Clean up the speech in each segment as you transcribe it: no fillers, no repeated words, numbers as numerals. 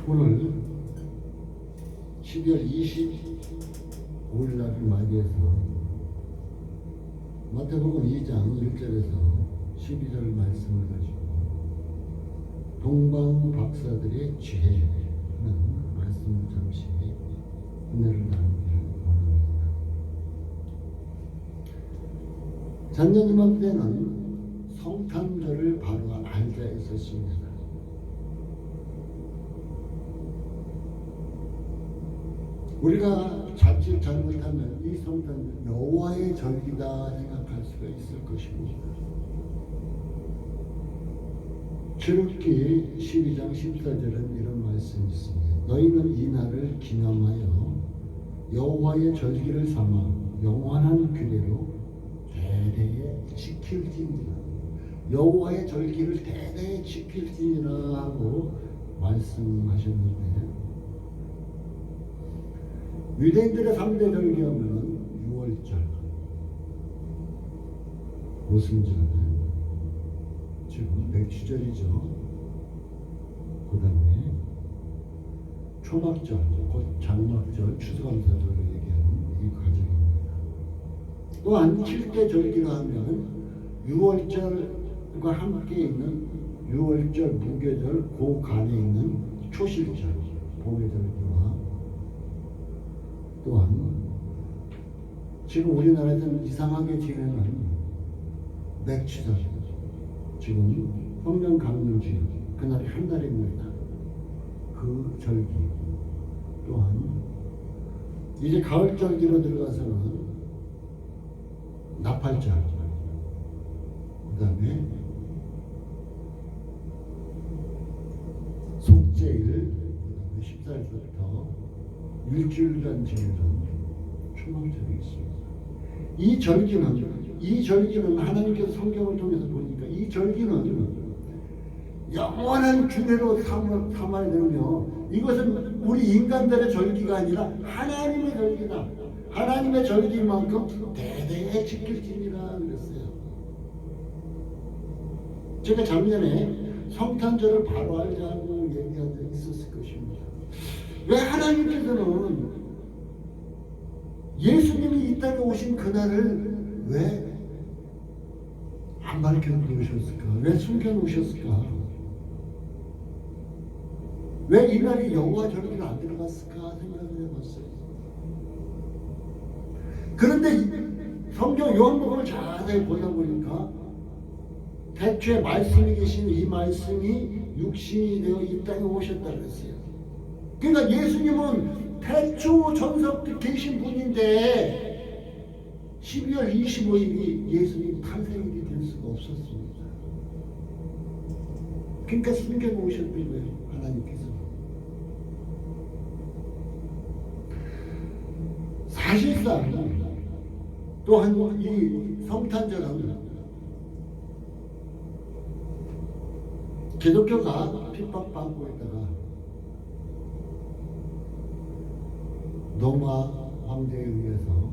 오늘 12월 25일 날을 맞이해서 마태복음 2장 1절에서 12절 말씀을 가지고 동방 박사들의 지혜라는 말씀을 잠시 은혜를 나누기를 원합니다. 작년 이맘때는 성탄절을 바로 알자 있었습니다. 우리가 자칫 잘못하면 이 성탄절 여호와의 절기다 생각할 수가 있을 것입니다. 출애굽기 12장 14절은 이런 말씀이 있습니다. 너희는 이 날을 기념하여 여호와의 절기를 삼아 영원한 규례로 대대에 지킬지니라. 여호와의 절기를 대대에 지킬지니라 하고 말씀하셨는데, 유대인들의 3대 절기하면 6월절, 오순절, 지금 맥추절이죠. 그 다음에 초막절, 곧 장막절, 추수감사절로 얘기하는 이 과정입니다. 또한 7대 절기로 하면 6월절과 함께 있는 6월절, 무교절, 그 간에 있는 초실절, 보배절기와 또한 지금 우리나라에서는 이상하게 지내는 맥추절, 지금 성령 강림주일 그날이 한 달입니다. 그 절기 또한 이제 가을 절기로 들어가서는 나팔절, 그 다음에 속죄일, 14일부터 일주일간 지내는 초막절이 있습니다. 이 절기는 하나님께서 성경을 통해서 보니까 이 절기는 영원한 규례로 삼아야 되며, 이것은 우리 인간들의 절기가 아니라 하나님의 절기다. 하나님의 절기만큼 대대에 지킬지니라 그랬어요. 제가 작년에 성탄절을 바로 알자고 얘기한 적이 있었을 것입니다. 왜 하나님께서는 예수님이 이 땅에 오신 그날을 왜 안 밝혀 놓으셨을까? 왜 숨겨 놓으셨을까? 왜 이날이 여호와 절기가 안 들어갔을까 생각을 해봤어요. 그런데 성경 요한복음을 자세히 보다 보니까 태초에 말씀이 계신 이 말씀이 육신이 되어 이 땅에 오셨다 그랬어요. 그러니까 예수님은 태초 전서부터 계신 분인데 12월 25일이 예수님 탄생일이 될 수가 없었습니다. 그러니까 숨겨놓으셨던 거예요, 하나님께서. 사실상 또한 이 성탄절은 기독교가 핍박받고 있다가 로마 황제에 의해서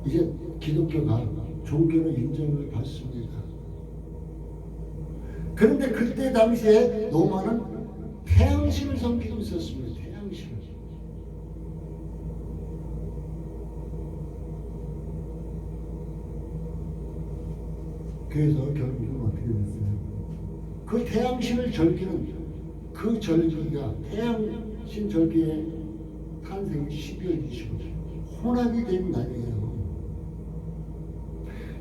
이제 기독교가 종교로 인정을 받습니다. 그런데 그때 당시에 로마는 태양신을 섬기고 있었습니다. 태양신을. 그래서 결국은 어떻게 됐어요? 그 태양신을 절기는 그 절기가 태양신 절기의 탄생이 12월 25일 혼합이 된 날이에요.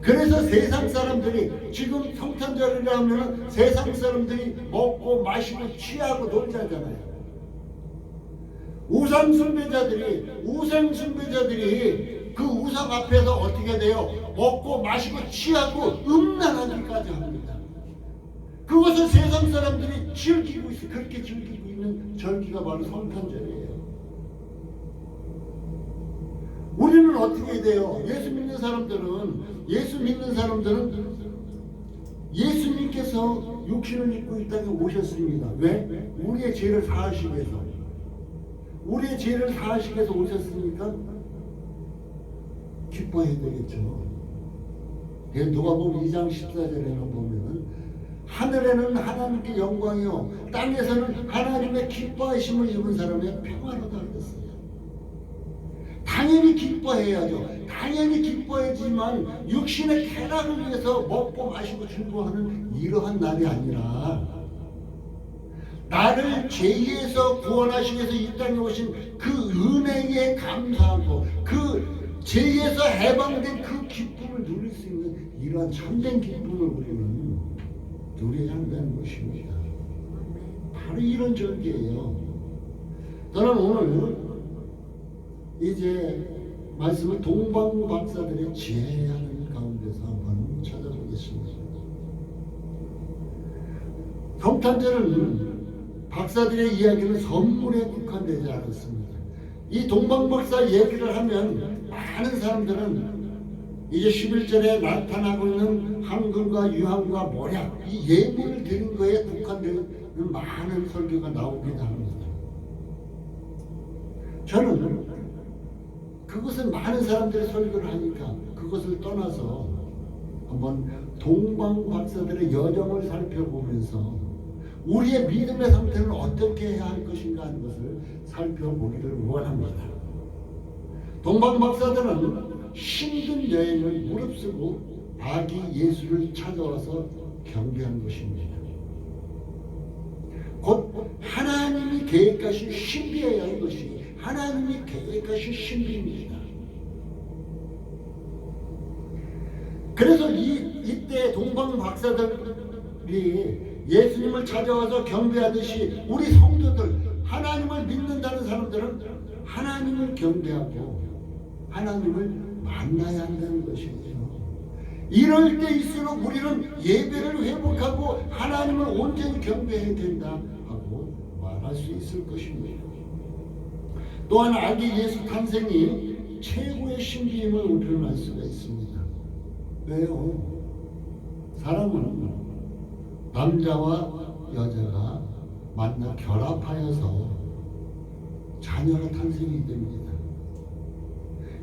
그래서 세상 사람들이 지금 성탄절이라 하면 세상 사람들이 먹고 마시고 취하고 놀자잖아요. 우상 숭배자들이 그 우상 앞에서 어떻게 돼요? 먹고 마시고 취하고 음란하기까지 합니다. 그것을 세상 사람들이 즐기고 있어요. 그렇게 즐기고 있는 절기가 바로 성탄절이에요. 우리는 어떻게 돼요? 예수 믿는 사람들은 예수님께서 육신을 입고 이 땅에 오셨습니다. 왜? 우리의 죄를 사하시기 위해서. 우리의 죄를 사하시기 위해서 오셨으니까 기뻐해야 되겠죠. 누가복음 2장 14절에는 보면 하늘에는 하나님께 영광이요 땅에서는 하나님의 기뻐하심을 입은 사람의 평화로다 그랬어요. 당연히 기뻐해야죠. 당연히 기뻐해야지만 육신의 쾌락을 위해서 먹고 마시고 즐거워하는 이러한 날이 아니라 나를 죄에서 구원하시기 위해서 이 땅에 오신 그 은혜에 감사하고 그 죄에서 해방된 그 기쁨을 누릴 수 있는 이러한 참된 기쁨을 우리는 누려야 한다는 것입니다. 바로 이런 절기예요. 저는 오늘 이제 말씀을 동방박사들의 지혜하는 가운데서 한번 찾아보겠습니다. 성탄절은 박사들의 이야기는 선물에 국한되지 않았습니다. 이 동방박사 얘기를 하면 많은 사람들은 이제 11절에 나타나고 있는 한글과 유황과 모략 이 예물을 드린 거에 국한되는 많은 설교가 나오기도 합니다. 저는 그것은 많은 사람들이 설교를 하니까 그것을 떠나서 한번 동방박사들의 여정을 살펴보면서 우리의 믿음의 상태는 어떻게 해야 할 것인가 하는 것을 살펴보기를 원합니다. 동방박사들은 힘든 여행을 무릅쓰고 아기 예수를 찾아와서 경배한 것입니다. 곧 하나님이 계획하신 신비해야 할 것이 하나님이 계획하신 신비입니다. 그래서 이때 동방박사들이 예수님을 찾아와서 경배하듯이 우리 성도들 하나님을 믿는다는 사람들은 하나님을 경배하고 하나님을 만나야 한다는 것이죠. 이럴 때일수록 우리는 예배를 회복하고 하나님을 온전히 경배해야 된다 하고 말할 수 있을 것입니다. 또한 아기 예수 탄생이 최고의 신비임을 우리는 알 수가 있습니다. 왜요? 사람은 남자와 여자가 만나 결합하여서 자녀가 탄생이 됩니다.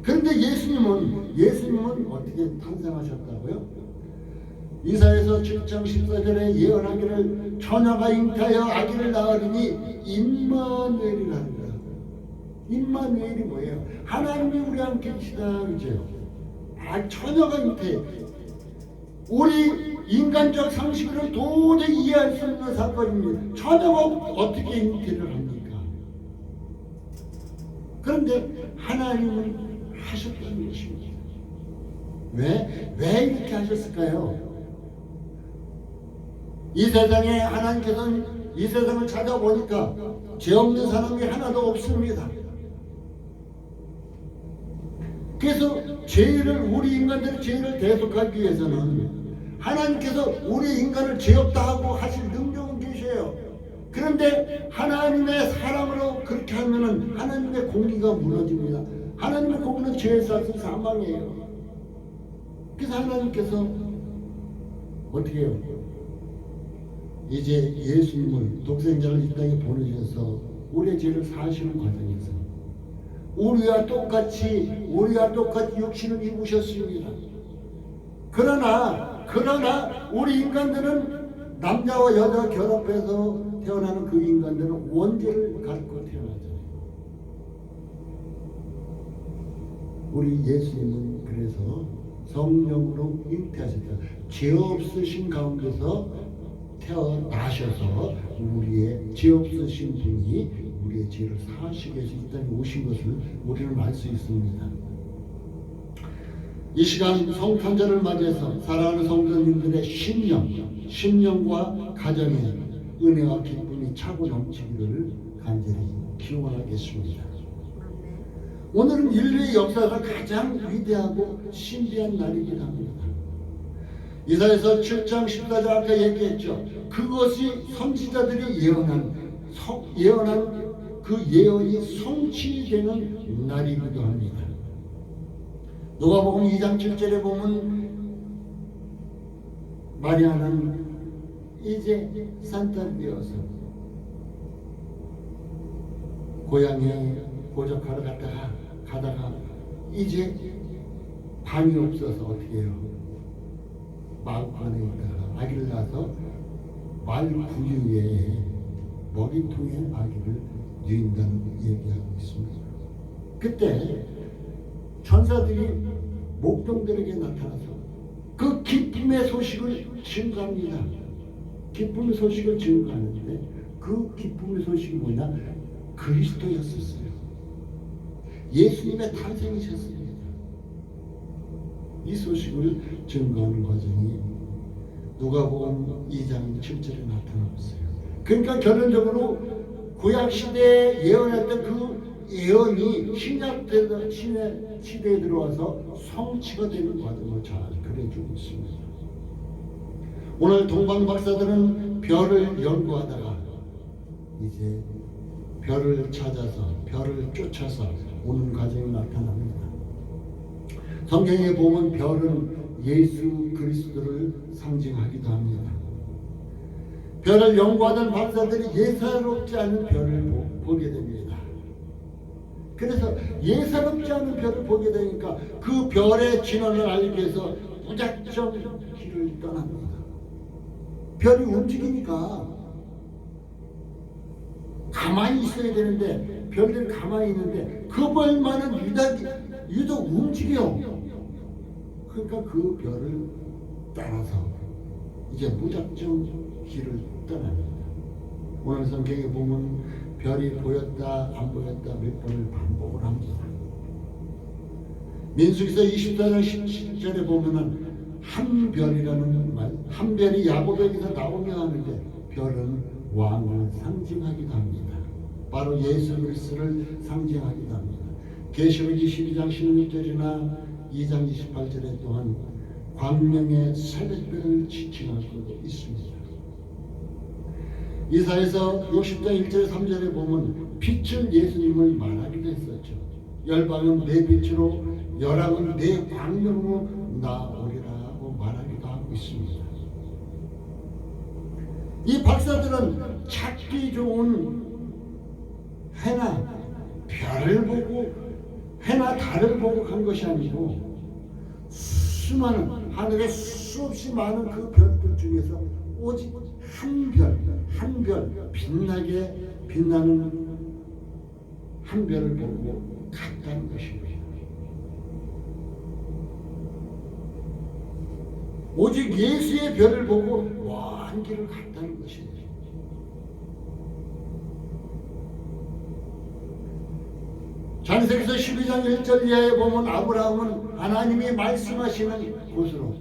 그런데 예수님은 어떻게 탄생하셨다고요? 이사야서 7장 14절에 예언하기를 처녀가 잉태하여 아기를 낳으리니 임마누엘이라 합니다. 임마누엘이 뭐예요? 하나님이 우리 함께 계시다 그죠? 처녀가 잉태. 우리 인간적 상식으로 도저히 이해할 수 없는 사건입니다. 처녀가 어떻게 잉태를 합니까? 그런데 하나님은 하셨다는 것입니다. 왜 이렇게 하셨을까요? 이 세상에 하나님께서는 이 세상을 찾아보니까 죄 없는 사람이 하나도 없습니다. 그래서 우리 인간들의 죄를 대속하기 위해서는 하나님께서 우리 인간을 죄 없다 하고 하실 능력은 계셔요. 그런데 하나님의 사랑으로 그렇게 하면은 하나님의 공의가 무너집니다. 하나님의 공의는 죄의 삭은 사망이에요. 그래서 하나님께서 어떻게 해요? 이제 예수님을 독생자를 이 땅에 보내셔서 우리의 죄를 사하시는 과정에서 우리와 똑같이 육신을 입으셨습니다. 그러나 우리 인간들은 남자와 여자가 결합해서 태어나는 그 인간들은 원죄를 갖고 태어나잖아요. 우리 예수님은 그래서 성령으로 잉태하셨다. 죄 없으신 가운데서 태어나셔서 우리의 죄 없으신 분이 우리의 죄를 사하시기 위해서 이 땅에 오신 것을 우리는 알 수 있습니다. 이 시간 성탄절을 맞이해서 사랑하는 성도님들의 심령과 가정에 은혜와 기쁨이 차고 넘치기를 간절히 기원하겠습니다. 오늘은 인류의 역사에서 가장 위대하고 신비한 날이기도 합니다. 이사야서 7장 14절 아까 얘기했죠. 그것이 선지자들이 예언한 그 예언이 성취되는 날이기도 합니다. 누가복음 2장 7절에 보면 마리아는 이제 산타를 되어서 고향에 고적하러 가다가 이제 방이 없어서 어떻게 해요? 마을관에 있다가 아기를 낳아서 말 구유에 머리통에 아기를 누인다는 얘기하고 있습니다. 그때 천사들이 목동들에게 나타나서 그 기쁨의 소식을 증거합니다. 기쁨의 소식을 증거하는데 그 기쁨의 소식이 뭐냐? 그리스도였었어요. 예수님의 탄생이셨습니다. 이 소식을 증거하는 과정이 누가복음 2장 7절에 나타나고 있어요. 그러니까 결론적으로 구약 시대에 예언했던 그 예언이 신약 시대에 들어와서 성취가 되는 과정을 잘 그려주고 있습니다. 오늘 동방 박사들은 별을 연구하다가 이제 별을 찾아서 별을 쫓아서 오는 과정이 나타납니다. 성경에 보면 별은 예수 그리스도를 상징하기도 합니다. 별을 연구하던 박사들이 예사롭지 않은 별을 보게 됩니다. 그래서 예사롭지 않은 별을 보게 되니까 그 별의 진원을 알기 위해서 무작정 길을 떠납니다. 별이 움직이니까 가만히 있어야 되는데 별들이 가만히 있는데 그 별만은 유독 움직여. 그러니까 그 별을 따라서 이제 무작정 길을 떠납니다. 오늘 성경에 보면 별이 보였다 안 보였다 몇 번을 반복을 합니다. 민수기서 24장 17절에 보면은 한 별이라는 말, 한 별이 야곱에게서 나오며 하는데 별은 왕을 상징하기도 합니다. 바로 예수 그리스도를 상징하기도 합니다. 계시록 22장 16절이나 2장 28절에 또한 광명의 새벽별을 지칭하고 있습니다. 이사야서 60장 1절 3절에 보면 빛을 예수님을 말하기도 했었죠. 열방은 내 빛으로 열왕은 내 광명으로 나오리라 하고 말하기도 하고 있습니다. 이 박사들은 찾기 좋은 해나 별을 보고 해나 달을 보고 간 것이 아니고 수많은 하늘에 수없이 많은 그 별들 중에서 오직 한 별 빛나는 한 별을 보고 갔다는 것입니다. 오직 예수의 별을 보고 먼 길을 갔다는 것입니다. 창세기서 12장 1절 이하에 보면 아브라함은 하나님이 말씀하시는 곳으로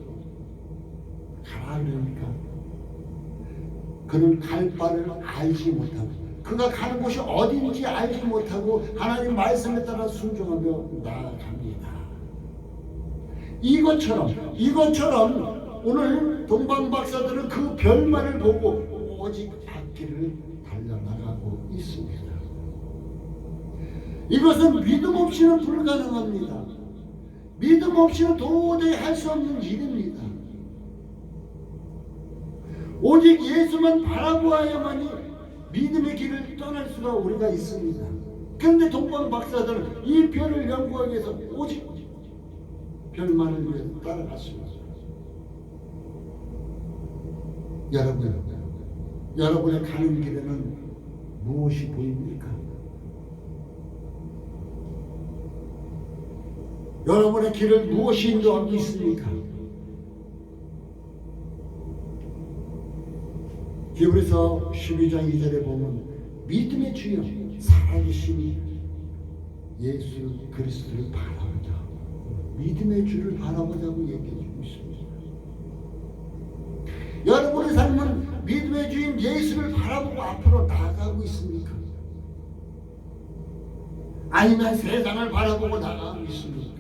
가라 그러니까 그는 갈 바를 알지 못하고 그가 가는 곳이 어딘지 알지 못하고 하나님 말씀에 따라 순종하며 나아갑니다. 이것처럼 오늘 동방 박사들은 그 별만을 보고 오직 앞길을 달려나가고 있습니다. 이것은 믿음 없이는 불가능합니다. 믿음 없이는 도저히 할 수 없는 일입니다. 오직 예수만 바라보아야만이 믿음의 길을 떠날 수가 우리가 있습니다. 그런데 동방 박사들은 이 별을 연구하기 위해서 오직 별만을 위해 따라갔습니다. 여러분의 가는 길에는 무엇이 보입니까? 여러분의 길을 무엇이 인도하고 있습니까? 히브리서 12장 2절에 보면 믿음의 주여 살아계신 예수 그리스도를 바라보자. 믿음의 주를 바라보자고 얘기해 주고 있습니다. 여러분의 삶은 믿음의 주인 예수를 바라보고 앞으로 나아가고 있습니까? 아니면 세상을 바라보고 나아가고 있습니까?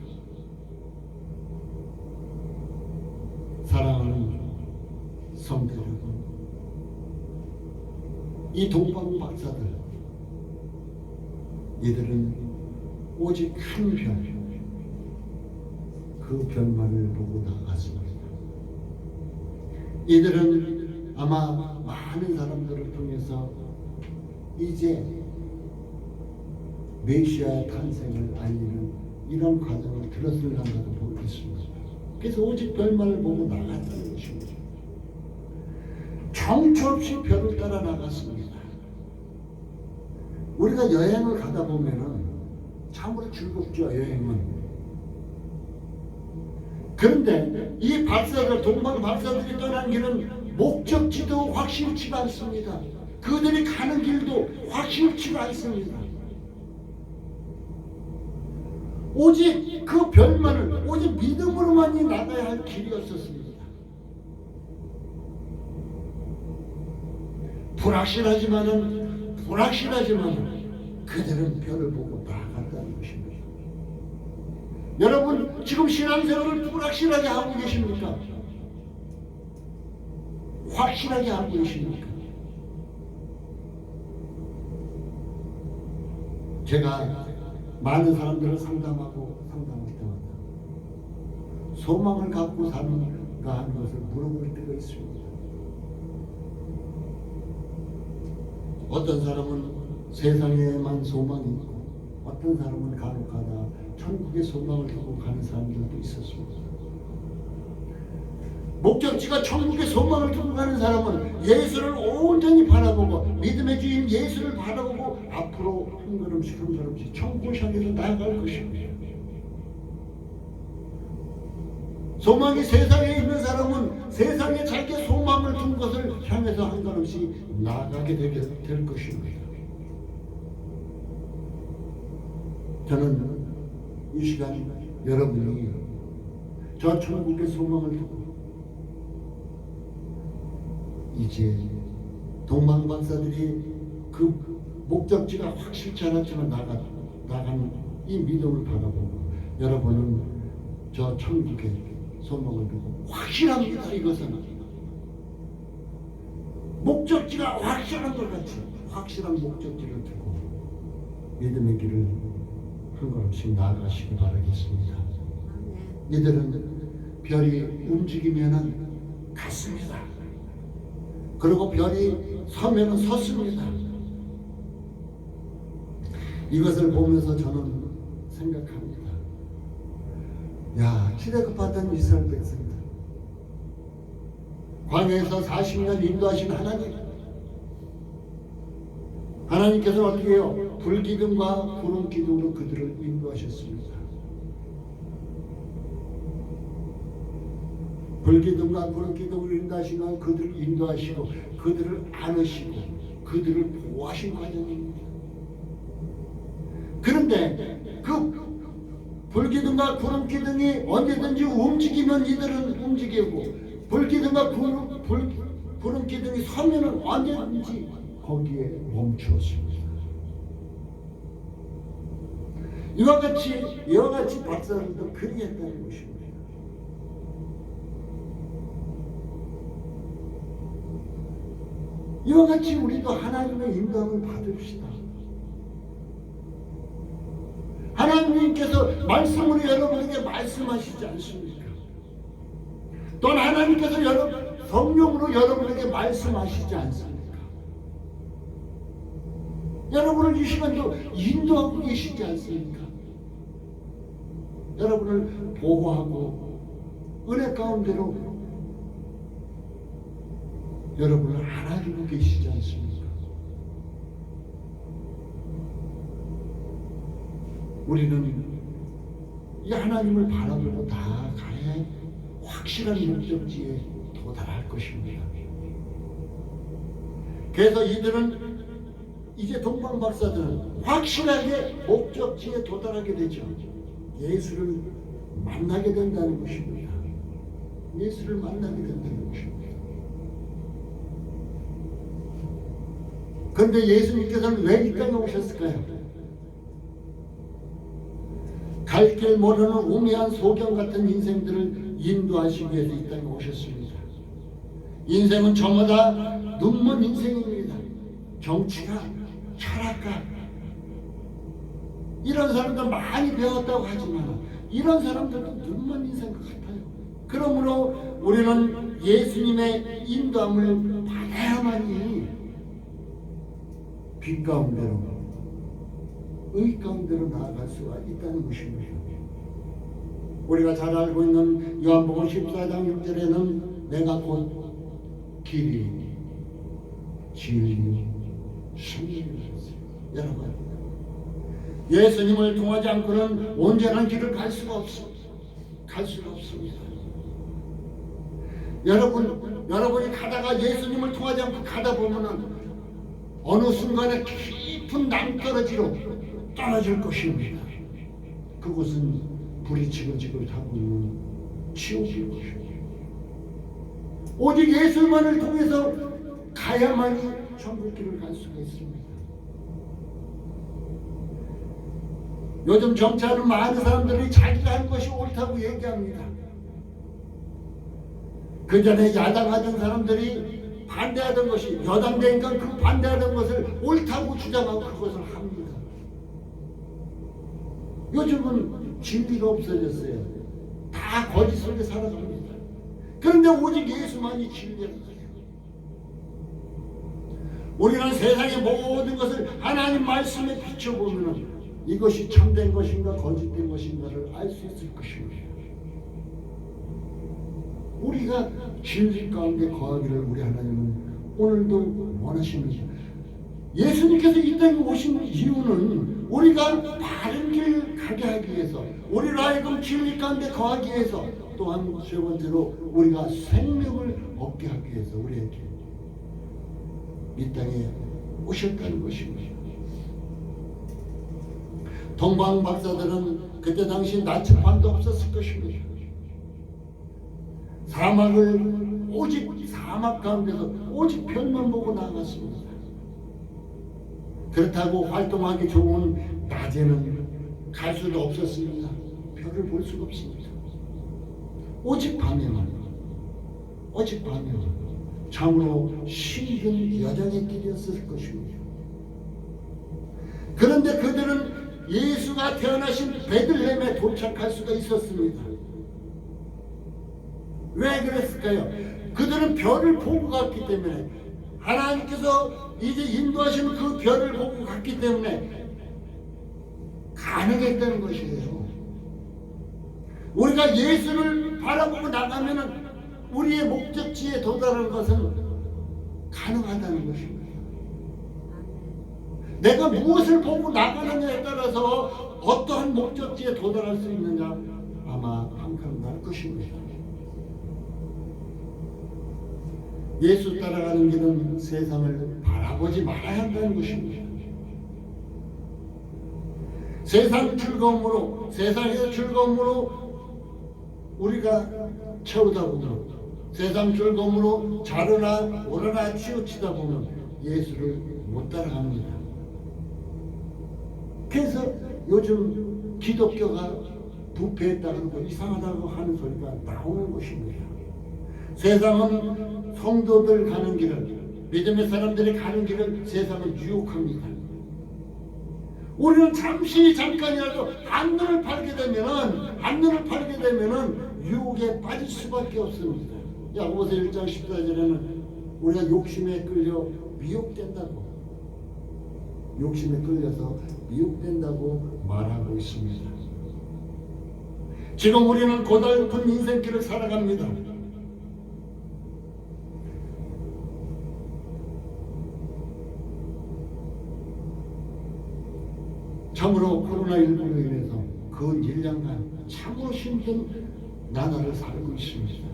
사랑하는 성도 여러분, 이 동방 박사들 이들은 오직 한 별, 그 별만을 보고 나갔습니다. 이들은 아마 많은 사람들을 통해서 이제 메시아의 탄생을 알리는 이런 과정을 들었을랑가도 모르겠습니다. 그래서 오직 별만을 보고 나갔다는 것입니다. 정처 없이 별을 따라 나갔습니다. 우리가 여행을 가다 보면은 참으로 즐겁죠, 여행은. 그런데 이 박사들, 동방 박사들이 떠난 길은 목적지도 확실치가 않습니다. 그들이 가는 길도 확실치가 않습니다. 오직 그 별만을 오직 믿음으로만이 나가야 할 길이었었습니다. 불확실하지만은 그들은 별을 보고 나아간다는 것입니다. 여러분 지금 신앙생활을 불확실하게 하고 계십니까? 확실하게 하고 계십니까? 제가 많은 사람들을 상담할 때마다 소망을 갖고 사는가 하는 것을 물어볼 때가 있습니다. 어떤 사람은 세상에만 소망이 있고 어떤 사람은 간혹가다 천국에 소망을 두고 가는 사람들도 있었습니다. 목적지가 천국에 소망을 두고 가는 사람은 예수를 온전히 바라보고 믿음의 주인 예수를 바라보고 앞으로 한 걸음씩 천국을 향해서 나아갈 것입니다. 소망이 세상에 있는 사람은 세상에 자기의 소망을 둔 것을 향해서 한 걸음씩 나아가게 될 것입니다. 저는 이 시간 여러분이 저 천국의 소망을 두고 이제 동방 박사들이 그 목적지가 확실치 않았지만 나간 이 믿음을 바라보고 여러분은 저 천국의 소망을 두고 확실합니다. 이것은 목적지가 확실한 것 같이 확실한 목적지를 두고 믿음의 길을 한 걸음씩 나아가시기 바라겠습니다. 이들은 별이 움직이면은 갔습니다. 그리고 별이 서면은 섰습니다. 이것을 보면서 저는 생각합니다. 야, 시대급하던 이스라엘 백성들, 광야에서 40년 인도하신 하나님께서는 어떻게 해요? 불기둥과 구름기둥으로 그들을 인도하셨습니다. 불기둥과 구름기둥으로 인도하시면 그들을 인도하시고 그들을 안으시고 그들을 보호하신 과정입니다. 그런데 그 불기둥과 구름기둥이 언제든지 움직이면 이들은 움직이고 불기둥과 구름기둥이 서면은 언제든지 거기에 멈추었습니다. 이와 같이 박사들도 그리했다는 것입니다. 이와 같이 우리도 하나님의 인도함을 받읍시다. 하나님께서 말씀으로 여러분에게 말씀하시지 않습니까? 또한 하나님께서 성령으로 여러분에게 말씀하시지 않습니까? 여러분을 이 시간도 인도하고 계시지 않습니까? 여러분을 보호하고 은혜 가운데로 여러분을 안아주고 계시지 않습니까? 우리는 이 하나님을 바라보고 나아가야 확실한 목적지에 도달할 것입니다. 그래서 이제 동방 박사들은 확실하게 목적지에 도달하게 되죠. 예수를 만나게 된다는 것입니다. 예수를 만나게 된다는 것입니다. 그런데 예수님께서는 왜 이 땅에 오셨을까요? 갈 길 모르는 우매한 소경 같은 인생들을 인도하시기 위해서 이 땅에 오셨습니다. 인생은 저마다 눈먼 인생입니다. 정치가, 철학가, 이런 사람들 많이 배웠다고 하지만 이런 사람들도 눈먼 인생 같아요. 그러므로 우리는 예수님의 인도함을 받아야만이 빛 가운데로, 의 가운데로 나아갈 수가 있다는 것입니다. 우리가 잘 알고 있는 요한복음 14장 6절에는 내가 곧 길이, 진리요 생명이었어요. 여러분, 예수님을 통하지 않고는 온전한 길을 갈 수가 없습니다. 여러분이 가다가 예수님을 통하지 않고 가다 보면은 어느 순간에 깊은 낭떠러지로 떨어질 것입니다. 그곳은 불이 지글지글 타고 있는 지옥일 것입니다. 오직 예수만을 통해서 가야만이 천국길을 갈 수가 있습니다. 요즘 정치하는 많은 사람들이 자기가 한 것이 옳다고 얘기합니다. 그 전에 야당하던 사람들이 반대하던 것이 여당 되니까 그 반대하던 것을 옳다고 주장하고 그것을 합니다. 요즘은 진리가 없어졌어요. 다 거짓 속에 살아갑니다. 그런데 오직 예수만이 진리라는 거예요. 우리는 세상의 모든 것을 하나님 말씀에 비춰보면 이것이 참된 것인가 거짓된 것인가를 알 수 있을 것입니다. 우리가 진리 가운데 거하기를 우리 하나님은 오늘도 원하십니다. 예수님께서 이 땅에 오신 이유는 우리가 바른 길 가게 하기 위해서, 우리로 하여금 진리 가운데 거하기 위해서, 또한 세 번째로 우리가 생명을 얻게 하기 위해서 우리에게 이 땅에 오셨다는 것입니다. 동방 박사들은 그때 당시 나침반도 없었을 것입니다. 사막을 오직 사막 가운데서 오직 별만 보고 나갔습니다. 그렇다고 활동하기 좋은 낮에는 갈 수도 없었습니다. 별을 볼 수가 없습니다. 오직 밤에만 참으로 힘든 여정의 길이었을 것입니다. 그런데 그들은 예수가 태어나신 베들레헴에 도착할 수가 있었습니다. 왜 그랬을까요? 그들은 별을 보고 갔기 때문에, 하나님께서 이제 인도하시는 그 별을 보고 갔기 때문에 가능했다는 것이에요. 우리가 예수를 바라보고 나가면 우리의 목적지에 도달하는 것은 가능하다는 것입니다. 내가 무엇을 보고 나가느냐에 따라서 어떠한 목적지에 도달할 수 있느냐 아마 한가할 것입니다. 예수 따라가는 길은 세상을 바라보지 말아야 한다는 것입니다. 세상에서 즐거움으로 우리가 채우다 보면, 세상 즐거움으로 자르나 오르나 치우치다 보면 예수를 못 따라갑니다. 그래서 요즘 기독교가 부패했다고 그러고 이상하다고 하는 소리가 나오는 것입니다. 세상은 성도들 가는 길을, 믿음의 사람들이 가는 길을 세상은 유혹합니다. 우리는 잠깐이라도 한눈을 팔게 되면은 유혹에 빠질 수밖에 없습니다. 야고보서 1장 14절에는 우리가 욕심에 끌려 욕심에 끌려서 미혹된다고 말하고 있습니다. 지금 우리는 고달픈 인생길을 살아갑니다. 참으로 코로나19로 인해서 근 1년간 참으로 힘든 나날을 살고 있습니다.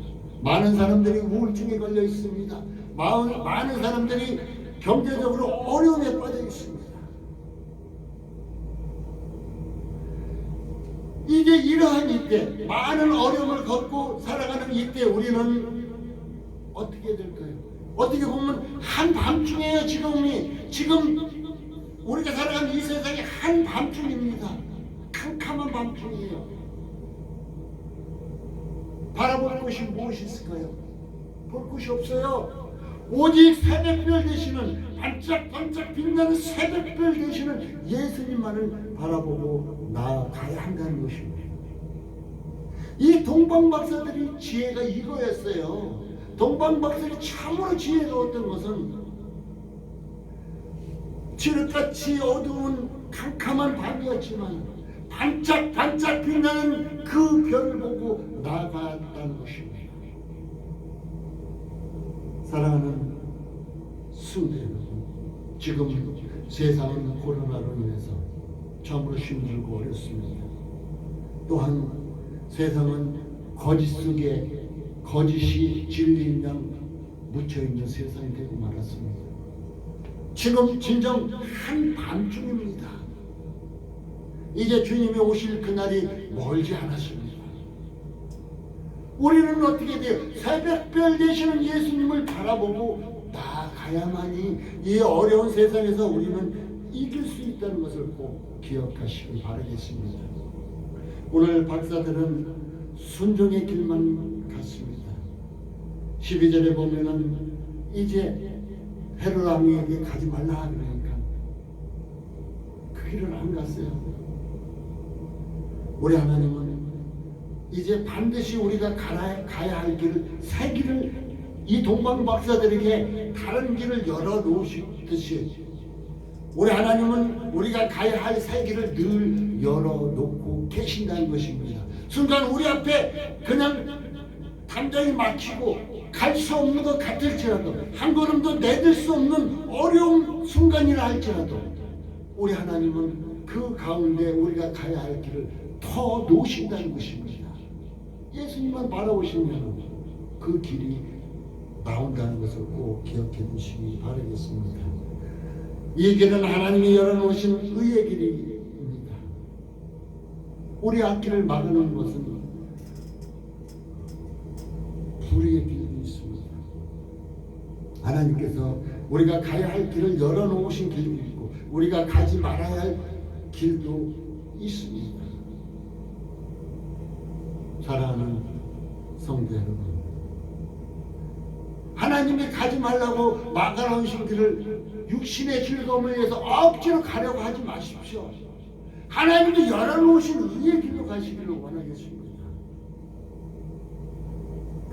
많은 사람들이 우울증에 걸려 있습니다. 많은 사람들이 경제적으로 어려움에 빠져 있습니다. 이제 이러한 이때, 많은 어려움을 겪고 살아가는 이때 우리는 어떻게 될까요? 어떻게 보면 한밤중이에요. 지금 우리가 살아가는 이 세상이 한밤중입니다. 캄캄한 밤중이에요. 바라볼 곳이 무엇이 있을까요? 볼 곳이 없어요. 오직 새벽별 되시는, 반짝반짝 빛나는 새벽별 되시는 예수님만을 바라보고 나아가야 한다는 것입니다. 이 동방박사들이 지혜가 이거였어요. 동방박사들이 참으로 지혜로웠던 것은 칠흑같이 어두운 캄캄한 밤이었지만 반짝반짝 빛나는 그 별을 보고 나아갔다는 것입니다. 사랑하는 성도 여러분, 지금 세상은 코로나로 인해서 참으로 힘들고 어렵습니다. 또한 세상은 거짓 속에 거짓이 진리인 양 묻혀있는 세상이 되고 말았습니다. 지금 진정 한밤중입니다. 이제 주님이 오실 그날이 멀지 않았습니다. 우리는 어떻게 돼요? 새벽별 되시는 예수님을 바라보고 나아가야만이 이 어려운 세상에서 우리는 이길 수 있다는 것을 꼭 기억하시기 바라겠습니다. 오늘 박사들은 순종의 길만 갔습니다. 12절에 보면은 이제 헤롯 왕에게 가지 말라 그러니까 그 길을 안 갔어요. 우리 하나님은 이제 반드시 우리가 가야 할 길을, 새 길을 이 동방 박사들에게 다른 길을 열어 놓으시듯이 우리 하나님은 우리가 가야 할 새 길을 늘 열어 놓고 계신다는 것입니다. 순간 우리 앞에 그냥 담장이 막히고 갈 수 없는 것 같을지라도 한 걸음도 내딜 수 없는 어려운 순간이라 할지라도 우리 하나님은 그 가운데 우리가 가야 할 길을 터 놓으신다는 것입니다. 예수님만 바라보시면 그 길이 나온다는 것을 꼭 기억해 두시기 바라겠습니다. 이 길은 하나님이 열어놓으신 의의 길입니다. 우리 앞길을 막는 것은 불의의 길이 있습니다. 하나님께서 우리가 가야 할 길을 열어놓으신 길도 있고 우리가 가지 말아야 할 길도 있습니다. 사랑하는 성도 여러분, 하나님이 가지 말라고 막아놓으신 길을 육신의 즐거움을 위해서 억지로 가려고 하지 마십시오. 하나님이 열어놓으신 의의 길로 가시기를 원하겠습니다.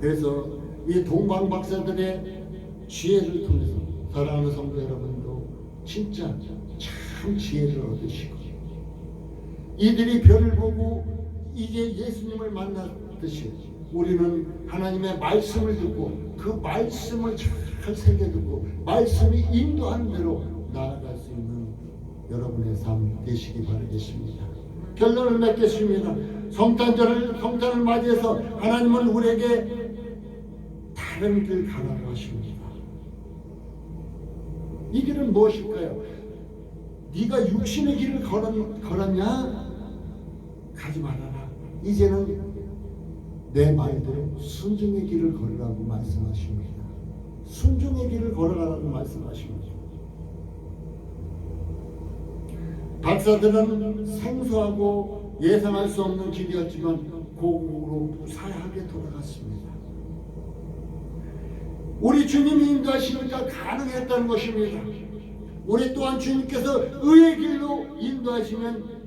그래서 이 동방 박사들의 지혜를 통해서 사랑하는 성도 여러분도 진짜 참 지혜를 얻으시고 이들이 별을 보고 이제 예수님을 만났듯이 우리는 하나님의 말씀을 듣고 그 말씀을 잘 새겨듣고 말씀이 인도하는 대로 나아갈 수 있는 여러분의 삶 되시기 바라겠습니다. 결론을 맺겠습니다. 성탄을 맞이해서 하나님은 우리에게 다른 길 가라고 하십니다. 이 길은 무엇일까요? 네가 육신의 길을 걸었냐? 가지 말아라. 이제는 내 말대로 순종의 길을 걸으라고 말씀하십니다. 순종의 길을 걸어가라고 말씀하십니다. 박사들은 생소하고 예상할 수 없는 길이었지만 고국으로 무사하게 돌아갔습니다. 우리 주님이 인도하시니까 가능했다는 것입니다. 우리 또한 주님께서 의의 길로 인도하시면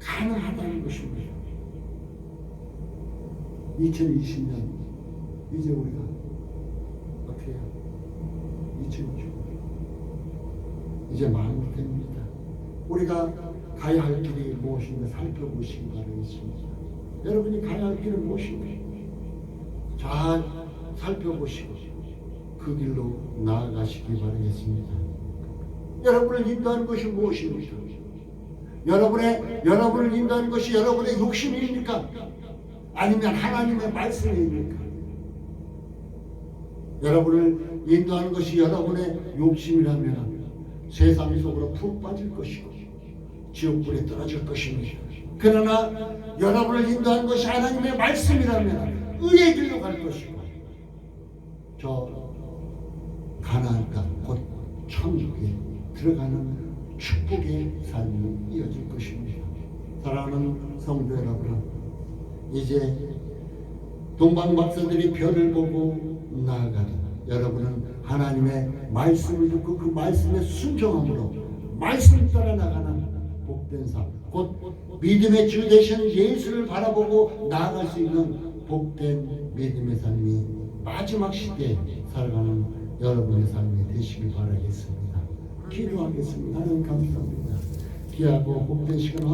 가능하다는 것입니다. 2020년 이제 우리가 어떻게 해요? 2020년 이제 마음이 됩니다. 우리가 가야 할 길이 무엇인가 살펴보시기 바라겠습니다. 여러분이 가야 할 길은 무엇인가 잘 살펴보시고 그 길로 나아가시기 바라겠습니다. 여러분을 인도하는 것이 무엇입니까? 여러분을 인도하는 것이 여러분의 욕심입니까? 아니면 하나님의 말씀입니까? 여러분을 인도하는 것이 여러분의 욕심이라면 세상 속으로 푹 빠질 것이고 지옥불에 떨어질 것입니다. 그러나 여러분을 인도하는 것이 하나님의 말씀이라면 의의 길로 갈 것이고 저 가나안 땅 곧 천국에 들어가는 축복의 삶이 이어질 것입니다. 사랑하는 성도 여러분, 이제 동방 박사들이 별을 보고 나아가는 여러분은 하나님의 말씀을 듣고 그 말씀에 순종함으로 말씀 따라 나가는 복된 삶, 곧 믿음의 주 되신 예수를 바라보고 나아갈 수 있는 복된 믿음의 삶이 마지막 시대에 살아가는 여러분의 삶이 되시길 바라겠습니다. 기도하겠습니다. 하나님 감사합니다. 귀하고 복된 시간